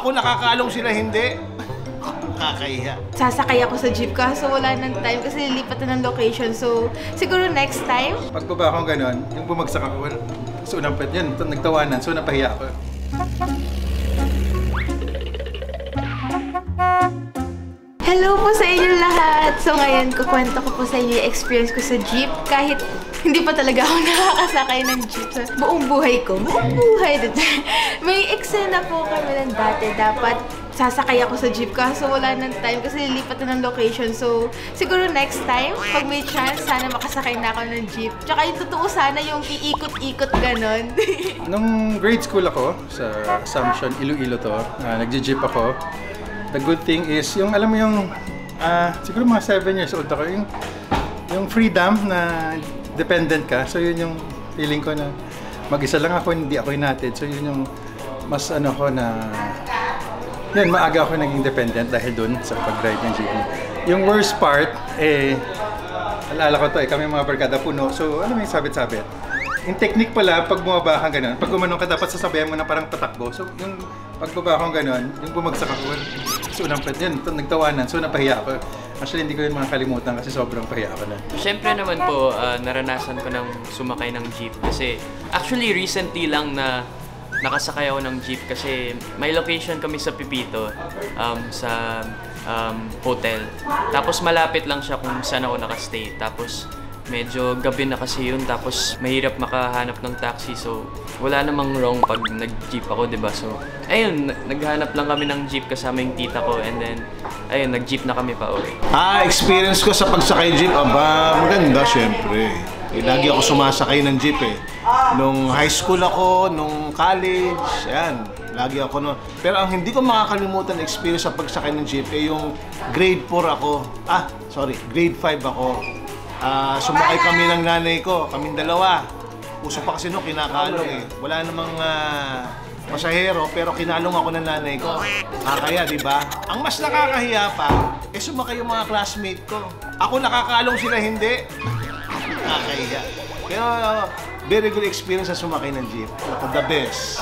Ako nakakalong sila hindi. Kakahiya. Sasakay ako sa jeep kaso wala nang time kasi lilipat na ng location. So, siguro next time. Pagbaba akong ganon, yung bumagsak ako, so unang yun, nagtawanan, so napahiya ako. Hello po sa inyo lahat! So ngayon, kukwento ko po sa inyo yung experience ko sa jeep kahit hindi pa talaga ako nakakasakay ng jeep sa buong buhay ko. Buong buhay! May eksena po kami ng dati. Dapat sasakay ako sa jeep kaso wala nang time kasi lilipat na ng location. So, siguro next time, pag may chance, sana makasakay na ako ng jeep. Tsaka yung totoo sana yung iikot-ikot ganon. Nung grade school ako, sa Assumption, Iloilo to, nagje-jeep ako. The good thing is, yung alam mo yung, siguro mga 7 years old ako, yung freedom na dependent ka. So yun yung feeling ko na mag-isa lang ako, hindi ako hinatid. So yun yung mas ano ko na, yun, maaga ako naging dependent dahil dun sa pag-drive ng jeep. Yung worst part, alala ko to kami mga barkada puno. So ano yung sabit-sabit? Yung technique pala, pag bumaba kang ganun, pag gumanong ka, dapat sasabihan mo na parang patakbo. So yung pagbaba kong ganun, yung bumagsak ako, so unang yun, nagtawanan, so napahiya ako. Actually, hindi ko yun makakalimutan kasi sobrang pahiya ako na. Siyempre naman po, naranasan ko ng sumakay ng jeep kasi actually recently lang na nakasakay ako ng jeep kasi may location kami sa Pipito, sa hotel. Tapos malapit lang siya kung saan ako nakastay. Tapos medyo gabi na kasi yun, tapos mahirap makahanap ng taxi, so wala namang wrong pag nag-jeep ako, diba? So, ayun, naghanap lang kami ng jeep kasama yung tita ko, and then, ayun, nag-jeep na kami pa uwi. Experience ko sa pagsakay jeep, maganda syempre. Lagi ako sumasakay ng jeep Nung high school ako, nung college, ayan, lagi ako no. Pero ang hindi ko makakalimutan na experience sa pagsakay ng jeep yung grade 4 ako, grade 5 ako. Sumakay kami ng nanay ko, kaming dalawa. Uso pa kasi no, kinakalong Wala namang pasahero, pero kinalong ako ng nanay ko. Kaya, di ba? Ang mas nakakahiya pa, sumakay yung mga classmate ko. Ako nakakalong sila hindi. Kakahiya. Pero very good experience sa sumakay ng jeep. The best.